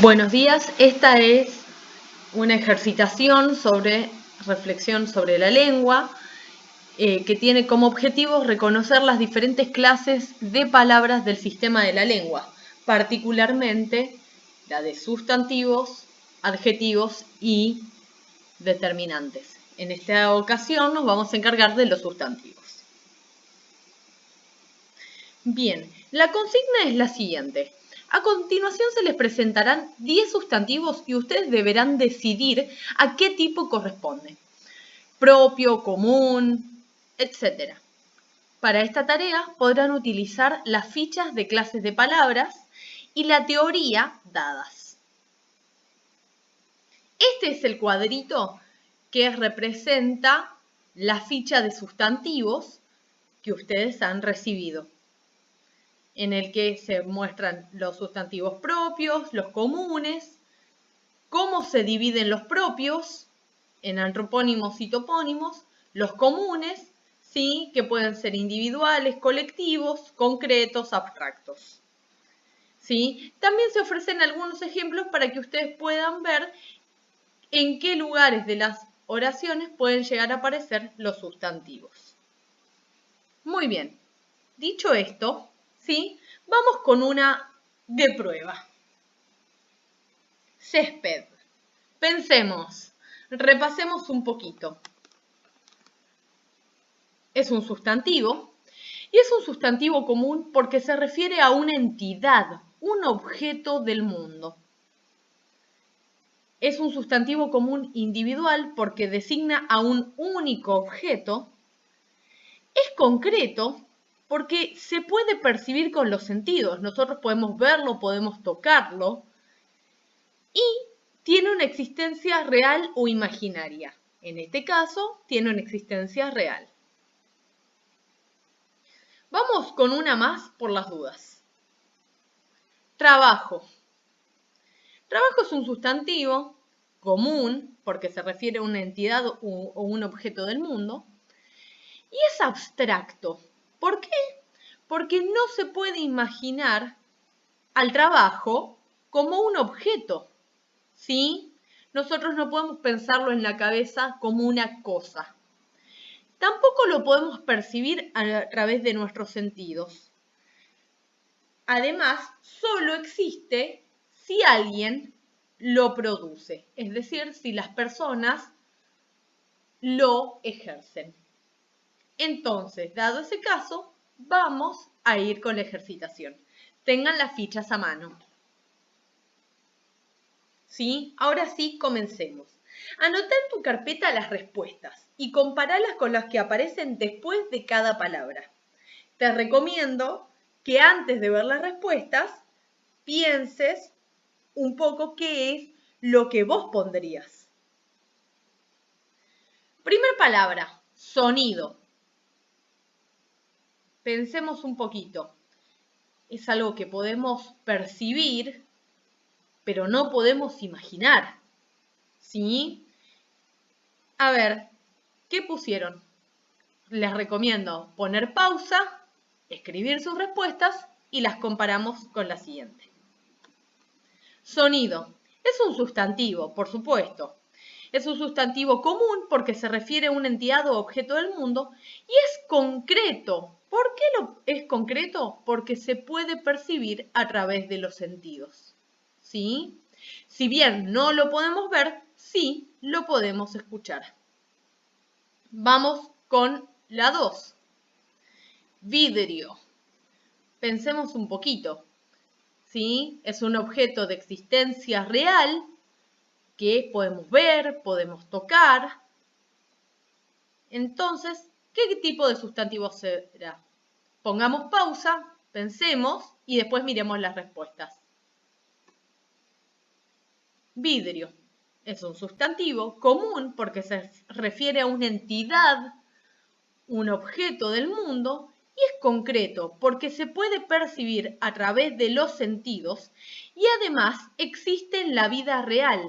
Buenos días, esta es una ejercitación sobre reflexión sobre la lengua que tiene como objetivo reconocer las diferentes clases de palabras del sistema de la lengua, particularmente la de sustantivos, adjetivos y determinantes. En esta ocasión nos vamos a encargar de los sustantivos. Bien, la consigna es la siguiente. A continuación se les presentarán 10 sustantivos y ustedes deberán decidir a qué tipo corresponde. Propio, común, etc. Para esta tarea podrán utilizar las fichas de clases de palabras y la teoría dadas. Este es el cuadrito que representa la ficha de sustantivos que ustedes han recibido, en el que se muestran los sustantivos propios, los comunes, cómo se dividen los propios en antropónimos y topónimos, los comunes, ¿sí? Que pueden ser individuales, colectivos, concretos, abstractos. ¿Sí? También se ofrecen algunos ejemplos para que ustedes puedan ver en qué lugares de las oraciones pueden llegar a aparecer los sustantivos. Muy bien, dicho esto, ¿sí? Vamos con una de prueba. Césped. Pensemos, repasemos un poquito. Es un sustantivo y es un sustantivo común porque se refiere a una entidad, un objeto del mundo. Es un sustantivo común individual porque designa a un único objeto. Es concreto porque se puede percibir con los sentidos. Nosotros podemos verlo, podemos tocarlo. Y tiene una existencia real o imaginaria. En este caso, tiene una existencia real. Vamos con una más por las dudas. Trabajo. Trabajo es un sustantivo común porque se refiere a una entidad o un objeto del mundo. Y es abstracto. ¿Por qué? Porque no se puede imaginar al trabajo como un objeto, ¿sí? Nosotros no podemos pensarlo en la cabeza como una cosa. Tampoco lo podemos percibir a través de nuestros sentidos. Además, solo existe si alguien lo produce, es decir, si las personas lo ejercen. Entonces, dado ese caso, vamos a ir con la ejercitación. Tengan las fichas a mano. ¿Sí? Ahora sí, comencemos. Anota en tu carpeta las respuestas y comparalas con las que aparecen después de cada palabra. Te recomiendo que antes de ver las respuestas, pienses un poco qué es lo que vos pondrías. Primer palabra, sonido. Pensemos un poquito. Es algo que podemos percibir, pero no podemos imaginar. ¿Sí? A ver, ¿qué pusieron? Les recomiendo poner pausa, escribir sus respuestas y las comparamos con la siguiente. Sonido. Es un sustantivo, por supuesto. Es un sustantivo común porque se refiere a una entidad o objeto del mundo y es concreto. ¿Por qué es concreto? Porque se puede percibir a través de los sentidos. ¿Sí? Si bien no lo podemos ver, sí lo podemos escuchar. Vamos con la 2. Vidrio. Pensemos un poquito. ¿Sí? Es un objeto de existencia real que podemos ver, podemos tocar. Entonces, ¿qué tipo de sustantivo será? Pongamos pausa, pensemos y después miremos las respuestas. Vidrio. Es un sustantivo común porque se refiere a una entidad, un objeto del mundo, y es concreto porque se puede percibir a través de los sentidos y además existe en la vida real.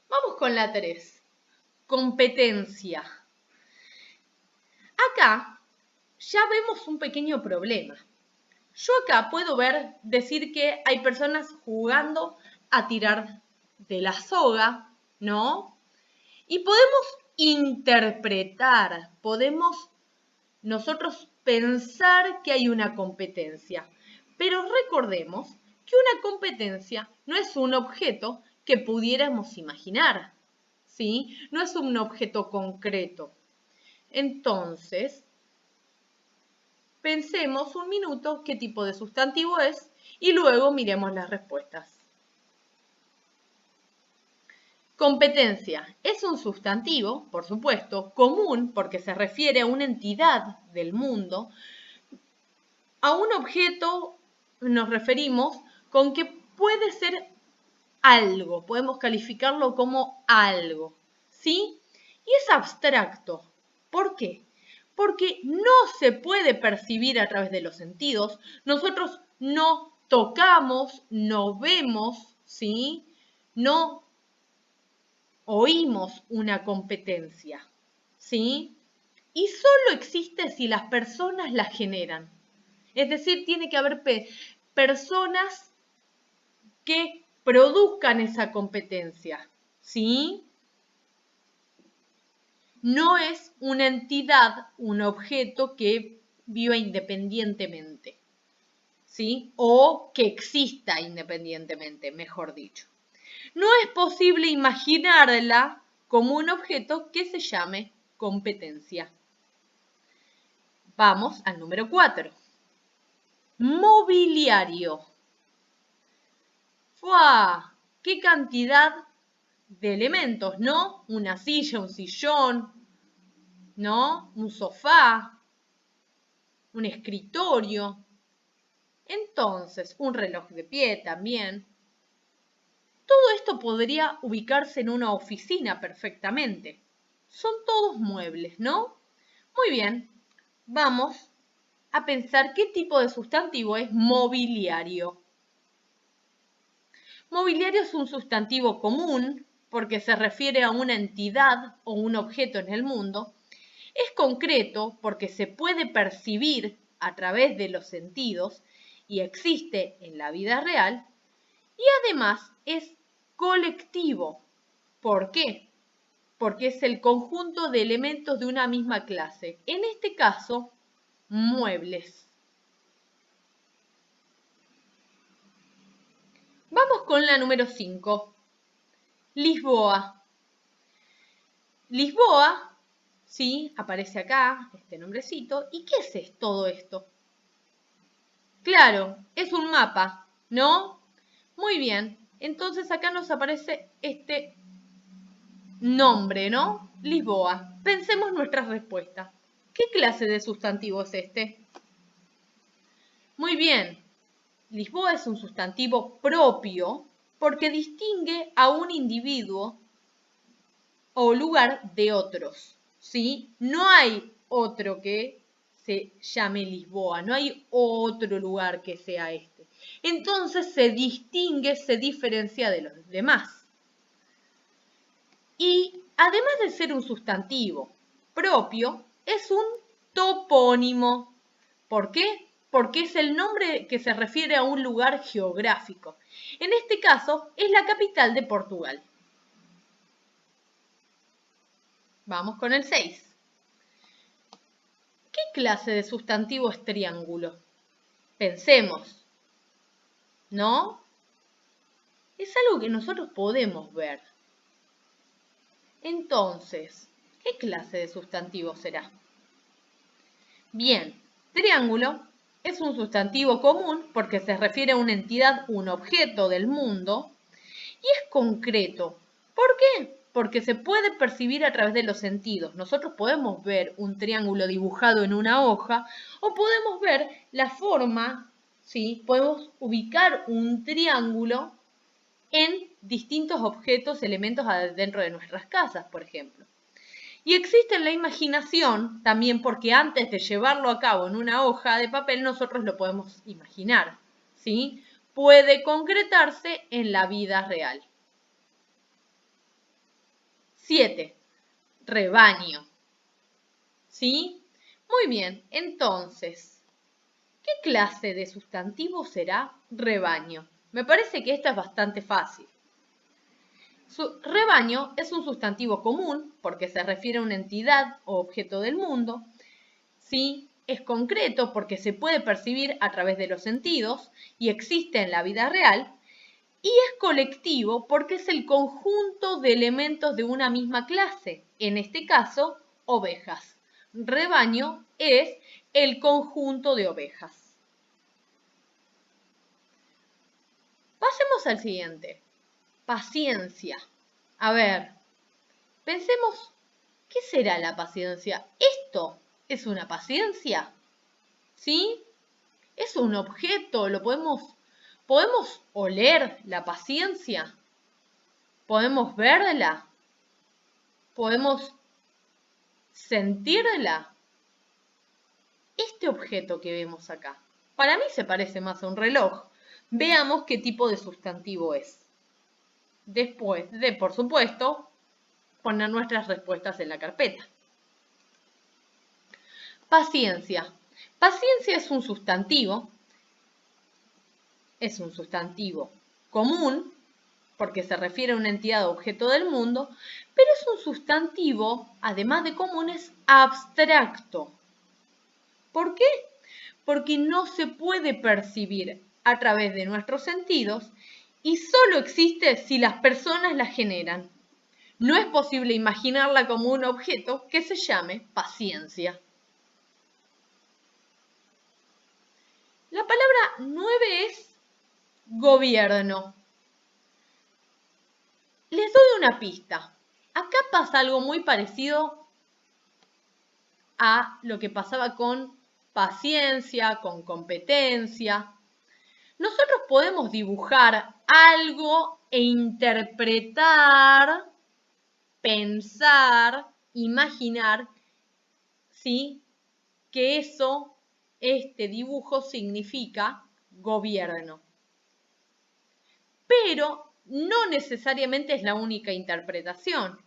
Vamos con la 3. Competencia. Acá ya vemos un pequeño problema. Yo acá puedo decir que hay personas jugando a tirar de la soga, ¿no? Y podemos interpretar, podemos nosotros pensar que hay una competencia. Pero recordemos que una competencia no es un objeto que pudiéramos imaginar, ¿sí? No es un objeto concreto. Entonces, pensemos un minuto qué tipo de sustantivo es y luego miremos las respuestas. Competencia es un sustantivo, por supuesto, común porque se refiere a una entidad del mundo. A un objeto nos referimos con que puede ser algo, podemos calificarlo como algo, ¿sí? Y es abstracto. ¿Por qué? Porque no se puede percibir a través de los sentidos. Nosotros no tocamos, no vemos, ¿sí? No oímos una competencia, ¿sí? Y solo existe si las personas la generan. Es decir, tiene que haber personas que produzcan esa competencia, ¿sí? No es una entidad, un objeto que viva independientemente, ¿sí? O que exista independientemente, mejor dicho. No es posible imaginarla como un objeto que se llame competencia. Vamos al número 4. Mobiliario. ¡Fua! ¡Qué cantidad de elementos!, ¿no? Una silla, un sillón, ¿no? Un sofá, un escritorio. Entonces, un reloj de pie también. Todo esto podría ubicarse en una oficina perfectamente. Son todos muebles, ¿no? Muy bien, vamos a pensar qué tipo de sustantivo es mobiliario. Mobiliario es un sustantivo común porque se refiere a una entidad o un objeto en el mundo. Es concreto porque se puede percibir a través de los sentidos y existe en la vida real. Y además es colectivo. ¿Por qué? Porque es el conjunto de elementos de una misma clase. En este caso, muebles. Vamos con la número 5. Lisboa. Lisboa, sí, aparece acá, este nombrecito. ¿Y qué es todo esto? Claro, es un mapa, ¿no? Muy bien, entonces acá nos aparece este nombre, ¿no? Lisboa. Pensemos nuestras respuestas. ¿Qué clase de sustantivo es este? Muy bien, Lisboa es un sustantivo propio porque distingue a un individuo o lugar de otros, ¿sí? No hay otro que se llame Lisboa, no hay otro lugar que sea este. Entonces se distingue, se diferencia de los demás. Y además de ser un sustantivo propio, es un topónimo. ¿Por qué? Porque es el nombre que se refiere a un lugar geográfico. En este caso, es la capital de Portugal. Vamos con el 6. ¿Qué clase de sustantivo es triángulo? Pensemos, ¿no? Es algo que nosotros podemos ver. Entonces, ¿qué clase de sustantivo será? Bien, triángulo es un sustantivo común porque se refiere a una entidad, un objeto del mundo, y es concreto. ¿Por qué? Porque se puede percibir a través de los sentidos. Nosotros podemos ver un triángulo dibujado en una hoja o podemos ver la forma, ¿sí? Podemos ubicar un triángulo en distintos objetos, elementos dentro de nuestras casas, por ejemplo. Y existe en la imaginación también porque antes de llevarlo a cabo en una hoja de papel nosotros lo podemos imaginar, ¿sí? Puede concretarse en la vida real. 7. Rebaño. ¿Sí? Muy bien, entonces, ¿qué ¿Qué clase de sustantivo será rebaño? Me parece que esta es bastante fácil. Rebaño es un sustantivo común porque se refiere a una entidad o objeto del mundo. ¿Sí? Es concreto porque se puede percibir a través de los sentidos y existe en la vida real. Y es colectivo porque es el conjunto de elementos de una misma clase, en este caso, ovejas. Rebaño es el conjunto de ovejas. Pasemos al siguiente. Paciencia. A ver, pensemos, ¿qué será la paciencia? ¿Esto es una paciencia? ¿Sí? ¿Es un objeto? ¿Podemos oler la paciencia? ¿Podemos verla? ¿Podemos sentirla? Este objeto que vemos acá, para mí se parece más a un reloj. Veamos qué tipo de sustantivo es. Después de, por supuesto, poner nuestras respuestas en la carpeta. Paciencia. Paciencia es un sustantivo común, porque se refiere a una entidad o objeto del mundo, pero es un sustantivo, además de común, es abstracto. ¿Por qué? Porque no se puede percibir a través de nuestros sentidos y solo existe si las personas la generan. No es posible imaginarla como un objeto que se llame paciencia. La palabra 9 es gobierno. Les doy una pista. Acá pasa algo muy parecido a lo que pasaba con paciencia, con competencia. Nosotros podemos dibujar algo e interpretar, pensar, imaginar, ¿sí? Que este dibujo significa gobierno. Pero no necesariamente es la única interpretación.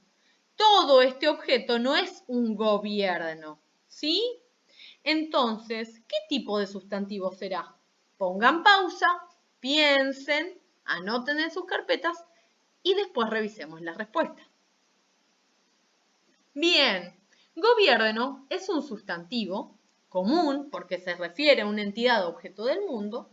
Todo este objeto no es un gobierno, ¿sí? Entonces, ¿qué tipo de sustantivo será? Pongan pausa, piensen, anoten en sus carpetas y después revisemos la respuesta. Bien, gobierno es un sustantivo común porque se refiere a una entidad o objeto del mundo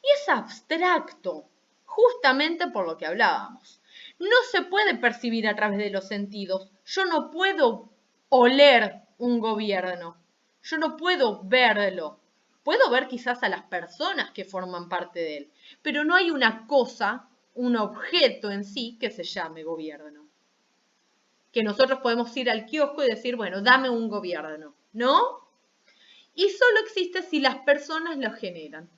y es abstracto, justamente por lo que hablábamos. No se puede percibir a través de los sentidos. Yo no puedo oler un gobierno. Yo no puedo verlo. Puedo ver quizás a las personas que forman parte de él, pero no hay una cosa, un objeto en sí que se llame gobierno. Que nosotros podemos ir al kiosco y decir, bueno, dame un gobierno, ¿no? Y solo existe si las personas lo generan.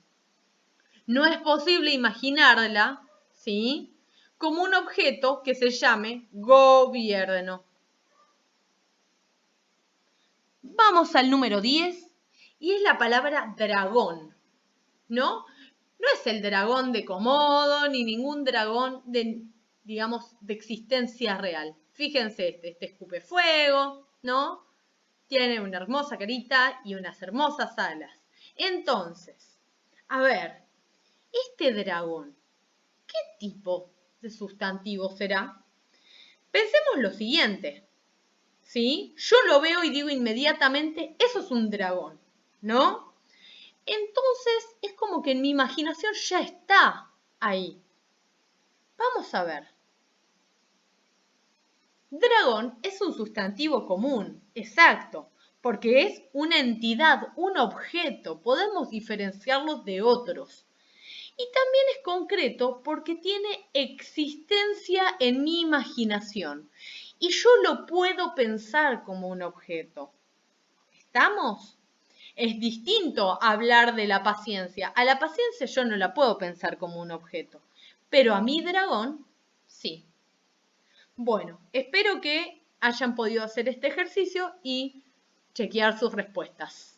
No es posible imaginarla, ¿sí? Como un objeto que se llame gobierno. Vamos al número 10 y es la palabra dragón, ¿no? No es el dragón de Komodo ni ningún dragón de, digamos, de existencia real. Fíjense este escupe fuego, ¿no? Tiene una hermosa carita y unas hermosas alas. Entonces, a ver, este dragón, ¿qué tipo de sustantivo será? Pensemos lo siguiente, ¿sí? Yo lo veo y digo inmediatamente, eso es un dragón, ¿no? Entonces es como que en mi imaginación ya está ahí. Vamos a ver. Dragón es un sustantivo común, exacto, porque es una entidad, un objeto, podemos diferenciarlos de otros. Y también es concreto porque tiene existencia en mi imaginación y yo lo puedo pensar como un objeto. ¿Estamos? Es distinto hablar de la paciencia. A la paciencia yo no la puedo pensar como un objeto, pero a mi dragón sí. Bueno, espero que hayan podido hacer este ejercicio y chequear sus respuestas.